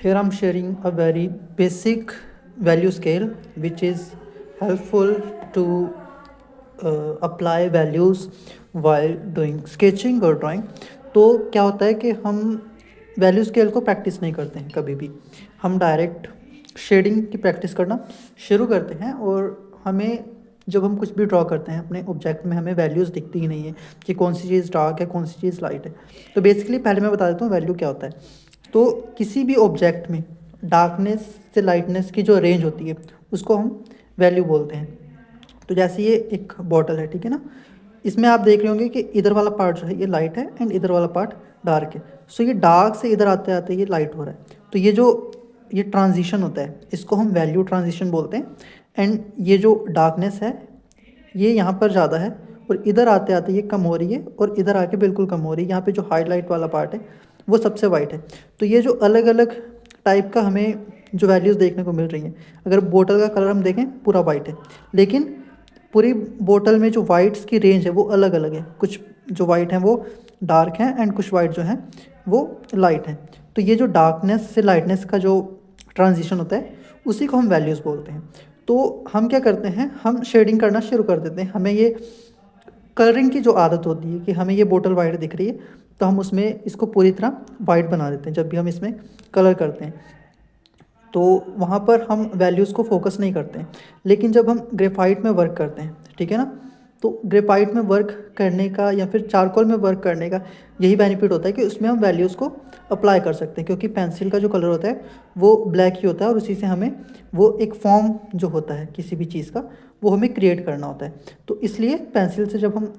Here I'm sharing a very basic value scale which is helpful to apply values while doing sketching और drawing। तो क्या होता है कि हम वैल्यू स्केल को प्रैक्टिस नहीं करते हैं कभी भी, हम डायरेक्ट शेडिंग की प्रैक्टिस करना शुरू करते हैं। और हमें जब हम कुछ भी ड्रॉ करते हैं अपने ऑब्जेक्ट में हमें वैल्यूज़ दिखती ही नहीं है कि कौन सी चीज़ डार्क है कौन सी चीज़ लाइट है। तो बेसिकली पहले मैं बता देता हूँ वैल्यू क्या होता है। तो किसी भी ऑब्जेक्ट में डार्कनेस से लाइटनेस की जो रेंज होती है उसको हम वैल्यू बोलते हैं। तो जैसे ये एक बॉटल है, ठीक है ना, इसमें आप देख रहे होंगे कि इधर वाला पार्ट जो है ये लाइट है एंड इधर वाला पार्ट डार्क है। सो ये डार्क से इधर आते आते ये लाइट हो रहा है। तो ये ट्रांजिशन होता है इसको हम वैल्यू ट्रांजिशन बोलते हैं। एंड ये जो डार्कनेस है ये यहाँ पर ज़्यादा है और इधर आते आते ये कम हो रही है और इधर आके बिल्कुल कम हो रही है। यहाँ पे जो हाईलाइट वाला पार्ट है वो सबसे वाइट है। तो ये जो अलग अलग टाइप का हमें जो वैल्यूज़ देखने को मिल रही हैं, अगर बोतल का कलर हम देखें पूरा वाइट है, लेकिन पूरी बोतल में जो वाइट्स की रेंज है वो अलग अलग है। कुछ जो वाइट हैं वो डार्क हैं एंड कुछ वाइट जो हैं वो लाइट हैं। तो ये जो डार्कनेस से लाइटनेस का जो ट्रांजिशन होता है उसी को हम वैल्यूज़ बोलते हैं। तो हम क्या करते हैं, हम शेडिंग करना शुरू कर देते हैं। हमें ये कलरिंग की जो आदत होती है कि हमें ये बोतल वाइट दिख रही है तो हम उसमें इसको पूरी तरह वाइट बना देते हैं जब भी हम इसमें कलर करते हैं। तो वहाँ पर हम वैल्यूज़ को फोकस नहीं करते हैं। लेकिन जब हम ग्रेफाइट में वर्क करते हैं, ठीक है ना, तो ग्रेफाइट में वर्क करने का या फिर चारकोल में वर्क करने का यही बेनिफिट होता है कि उसमें हम वैल्यूज़ को अप्लाई कर सकते हैं, क्योंकि पेंसिल का जो कलर होता है वो ब्लैक ही होता है और उसी से हमें वो एक फॉर्म जो होता है किसी भी चीज़ का वो हमें क्रिएट करना होता है। तो इसलिए पेंसिल से जब हम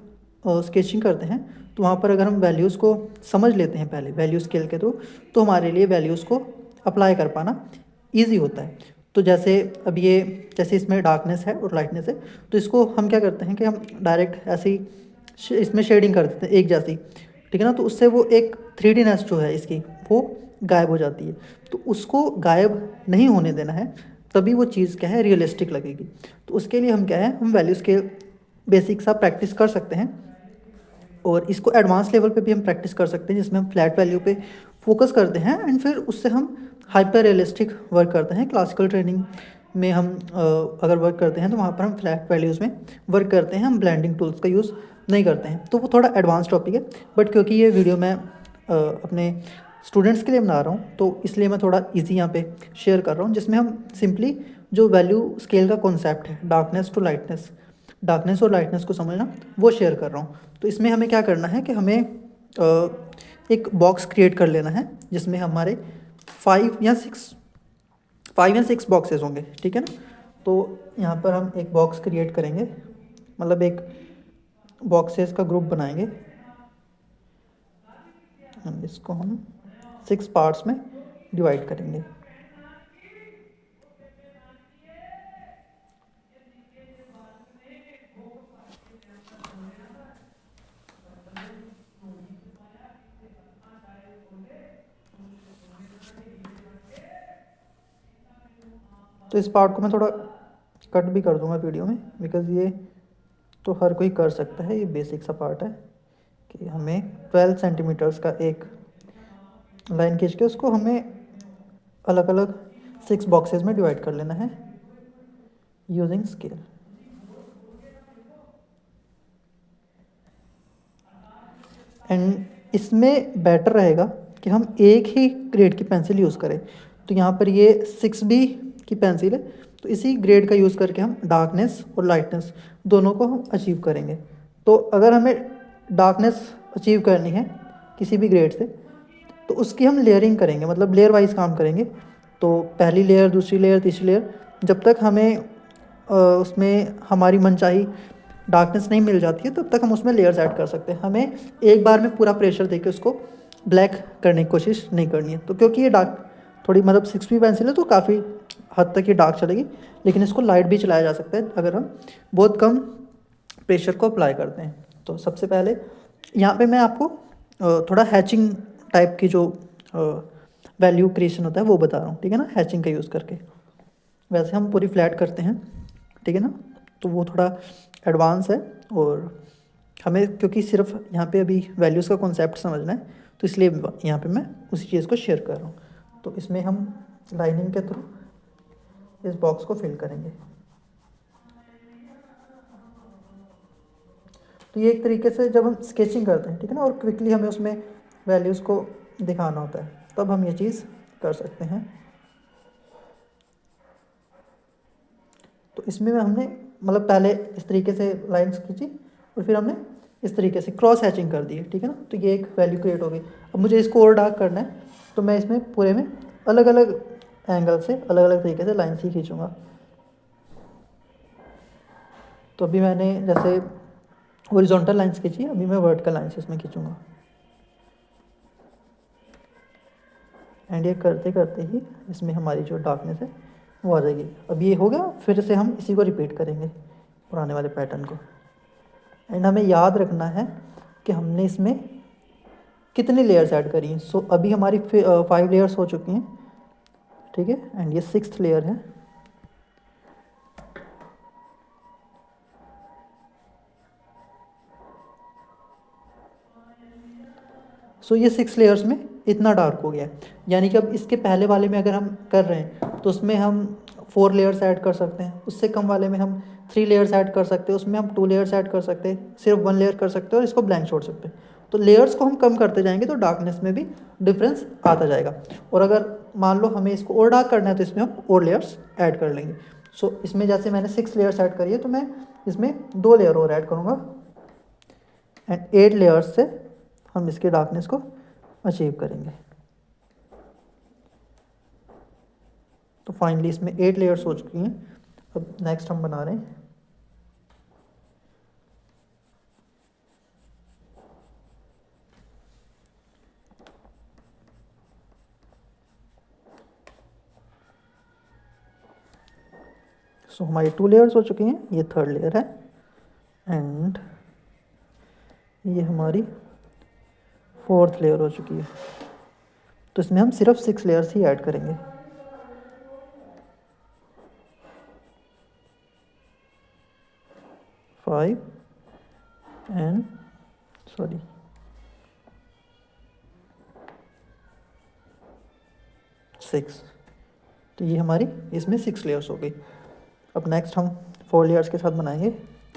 स्केचिंग करते हैं तो वहाँ पर अगर हम वैल्यूज़ को समझ लेते हैं पहले वैल्यू स्केल के थ्रू, तो हमारे लिए वैल्यूज़ को अप्लाई कर पाना ईजी होता है। तो जैसे अब ये जैसे इसमें डार्कनेस है और लाइटनेस है, तो इसको हम क्या करते हैं कि हम डायरेक्ट ऐसे ही इसमें शेडिंग कर देते हैं एक जैसी, ठीक है ना। तो उससे वो एक 3Dनेस जो है इसकी वो गायब हो जाती है। तो उसको गायब नहीं होने देना है, तभी वो चीज़ क्या है रियलिस्टिक लगेगी। तो उसके लिए हम क्या है, हम वैल्यू स्केल बेसिक सा प्रैक्टिस कर सकते हैं और इसको एडवांस लेवल पे भी हम प्रैक्टिस कर सकते हैं जिसमें हम फ्लैट वैल्यू पे फोकस करते हैं एंड फिर उससे हम हाइपर रियलिस्टिक वर्क करते हैं। क्लासिकल ट्रेनिंग में हम अगर वर्क करते हैं तो वहाँ पर हम फ्लैट वैल्यूज़ में वर्क करते हैं, हम ब्लेंडिंग टूल्स का यूज़ नहीं करते हैं। तो वो थोड़ा एडवांस टॉपिक है, बट क्योंकि ये वीडियो मैं अपने स्टूडेंट्स के लिए बना रहा हूँ तो इसलिए मैं थोड़ा ईजी यहाँ पे शेयर कर रहा हूँ, जिसमें हम सिंपली जो वैल्यू स्केल का कॉन्सेप्ट है डार्कनेस टू लाइटनेस, डार्कनेस और लाइटनेस को समझना, वो शेयर कर रहा हूँ। तो इसमें हमें क्या करना है कि हमें एक बॉक्स क्रिएट कर लेना है जिसमें हमारे 5 या 6 बॉक्सेस होंगे, ठीक है ना। तो यहाँ पर हम एक बॉक्स क्रिएट करेंगे, मतलब एक बॉक्सेस का ग्रुप बनाएंगे। इसको हम 6 पार्ट्स में डिवाइड करेंगे। तो इस पार्ट को मैं थोड़ा कट भी कर दूंगा वीडियो में, बिकॉज़ ये तो हर कोई कर सकता है। ये बेसिक सा पार्ट है कि हमें 12 सेंटीमीटर्स का एक लाइन खींच के उसको हमें अलग अलग 6 बॉक्सेस में डिवाइड कर लेना है यूजिंग स्केल। एंड इसमें बेटर रहेगा कि हम एक ही ग्रेड की पेंसिल यूज़ करें। तो यहाँ पर ये 6B की पेंसिल है, तो इसी ग्रेड का यूज़ करके हम डार्कनेस और लाइटनेस दोनों को हम अचीव करेंगे। तो अगर हमें डार्कनेस अचीव करनी है किसी भी ग्रेड से तो उसकी हम लेयरिंग करेंगे, मतलब लेयर वाइज काम करेंगे। तो पहली लेयर, दूसरी लेयर, तीसरी लेयर, जब तक हमें उसमें हमारी मनचाही डार्कनेस नहीं मिल जाती है तब तक हम उसमें लेयर्स ऐड कर सकते हैं। हमें एक बार में पूरा प्रेशर देके उसको ब्लैक करने की कोशिश नहीं करनी है। तो क्योंकि ये डार्क थोड़ी मतलब 6B पेंसिल है तो काफ़ी हद तक ये डार्क चलेगी, लेकिन इसको लाइट भी चलाया जा सकता है अगर हम बहुत कम प्रेशर को अप्लाई करते हैं। तो सबसे पहले यहाँ पे मैं आपको थोड़ा हैचिंग टाइप की जो वैल्यू क्रिएशन होता है वो बता रहा हूँ, ठीक है ना, हैचिंग का यूज़ करके। वैसे हम पूरी फ्लैट करते हैं, ठीक है ना, तो वो थोड़ा एडवांस है और हमें क्योंकि सिर्फ यहाँ पे अभी वैल्यूज़ का कॉन्सेप्ट समझना है तो इसलिए यहाँ पे मैं उसी चीज़ को शेयर कर रहा हूँ। तो इसमें हम लाइनिंग के थ्रू इस बॉक्स को फिल करेंगे। तो ये एक तरीके से जब हम स्केचिंग करते हैं, ठीक है ना, और क्विकली हमें उसमें वैल्यूज़ को दिखाना होता है, तब हम ये चीज़ कर सकते हैं। तो इसमें हमने मतलब पहले इस तरीके से लाइंस खींची और फिर हमने इस तरीके से क्रॉस हैचिंग कर दी है, ठीक है ना। तो ये एक वैल्यू क्रिएट हो गई। अब मुझे इसको और डार्क करना है, तो मैं इसमें पूरे में अलग अलग एंगल से अलग अलग तरीके से लाइन्स ही खींचूँगा। तो अभी मैंने जैसे हॉरिजॉन्टल लाइन्स खींची, अभी मैं वर्टिकल लाइन्स इसमें खींचूँगा। एंड ये करते करते ही इसमें हमारी जो डार्कनेस है वो आ जाएगी। अब ये हो गया, फिर से हम इसी को रिपीट करेंगे पुराने वाले पैटर्न को। एंड हमें याद रखना है कि हमने इसमें कितनी लेयर्स ऐड करी हैं। सो अभी हमारी 5 लेयर्स हो चुकी हैं, ठीक है। एंड ये 6th लेयर है। सो ये 6 लेयर्स में इतना डार्क हो गया है। यानी कि अब इसके पहले वाले में अगर हम कर रहे हैं तो उसमें हम 4 लेयर्स ऐड कर सकते हैं, उससे कम वाले में हम 3 लेयर्स ऐड कर सकते हैं, उसमें हम 2 लेयर्स ऐड कर सकते हैं, सिर्फ 1 लेयर कर सकते हैं और इसको ब्लैंक छोड़ सकते हैं। तो लेयर्स को हम कम करते जाएंगे तो डार्कनेस में भी डिफरेंस आता जाएगा। और अगर मान लो हमें इसको और डार्क करना है तो इसमें हम और लेयर्स ऐड कर लेंगे। सो इसमें जैसे मैंने 6 लेयर्स ऐड करी है, तो मैं इसमें 2 लेयर और ऐड करूँगा एंड 8 लेयर्स से हम इसके डार्कनेस को अचीव करेंगे। तो फाइनली इसमें 8 लेयर्स हो चुकी हैं। अब नेक्स्ट हम बना रहे हैं सो हमारी 2 लेयर्स हो चुकी हैं, ये 3rd लेयर है एंड ये हमारी 4th लेयर हो चुकी है। तो इसमें हम सिर्फ 6 लेयर्स ही ऐड करेंगे। एंड 6। तो ये हमारी इसमें 6 लेयर्स हो गई। अब नेक्स्ट हम 4 लेयर्स के साथ बनाएंगे।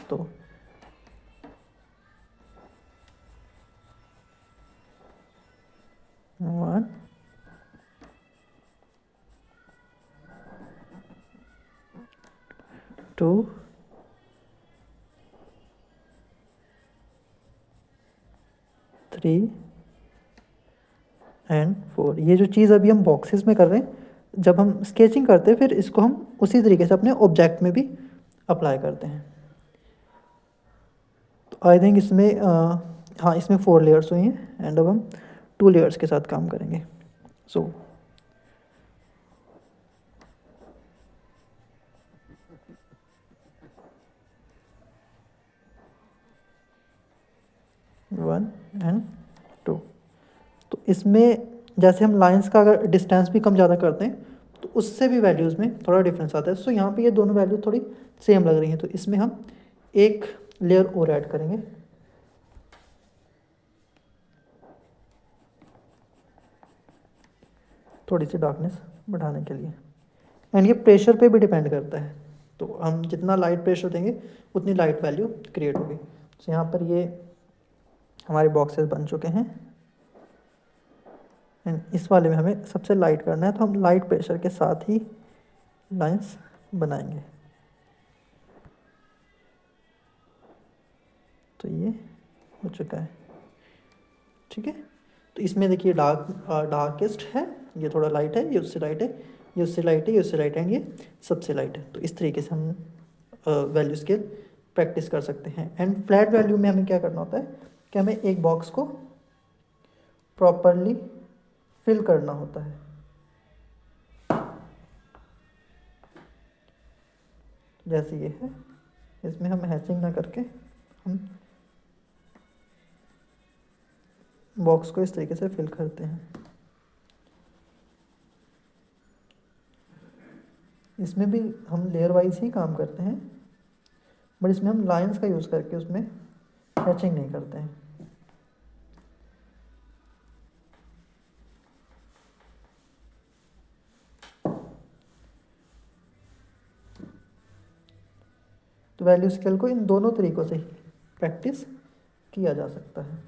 तो 1 2 3 एंड 4। ये जो चीज़ अभी हम बॉक्सेस में कर रहे हैं, जब हम स्केचिंग करते हैं फिर इसको हम उसी तरीके से अपने ऑब्जेक्ट में भी अप्लाई करते हैं। तो आई थिंक इसमें हाँ, इसमें 4 लेयर्स हुई हैं एंड अब हम 2 लेयर्स के साथ काम करेंगे। सो 1 एंड 2। तो इसमें जैसे हम लाइंस का अगर डिस्टेंस भी कम ज़्यादा करते हैं तो उससे भी वैल्यूज़ में थोड़ा डिफरेंस आता है। सो यहाँ पे ये दोनों वैल्यू थोड़ी सेम लग रही हैं, तो इसमें हम एक लेयर और ऐड करेंगे। थोड़ी सी डार्कनेस बढ़ाने के लिए। एंड ये प्रेशर पे भी डिपेंड करता है, तो हम जितना लाइट प्रेशर देंगे उतनी लाइट वैल्यू क्रिएट होगी। तो यहाँ पर ये हमारे बॉक्सेस बन चुके हैं एंड इस वाले में हमें सबसे लाइट करना है, तो हम लाइट प्रेशर के साथ ही लाइंस बनाएंगे। तो ये हो चुका है, ठीक है। तो इसमें देखिए डार्केस्ट है, ये थोड़ा लाइट है, ये उससे लाइट है, ये उससे लाइट है, ये उससे लाइट है एंड ये सबसे लाइट है। तो इस तरीके से हम वैल्यू स्केल प्रैक्टिस कर सकते हैं। एंड फ्लैट वैल्यू में हमें क्या करना होता है कि हमें एक बॉक्स को प्रॉपरली फिल करना होता है। जैसे ये है, इसमें हम हैचिंग ना करके हम बॉक्स को इस तरीके से फिल करते हैं। इसमें भी हम लेयर वाइज ही काम करते हैं, बट इसमें हम लाइंस का यूज़ करके उसमें हैचिंग नहीं करते हैं। तो वैल्यू स्केल को इन दोनों तरीक़ों से प्रैक्टिस किया जा सकता है।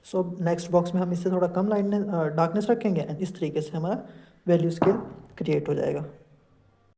सो नेक्स्ट बॉक्स में हम इससे थोड़ा कम लाइटनेस डार्कनेस रखेंगे एंड इस तरीके से हमारा वैल्यू स्केल क्रिएट हो जाएगा।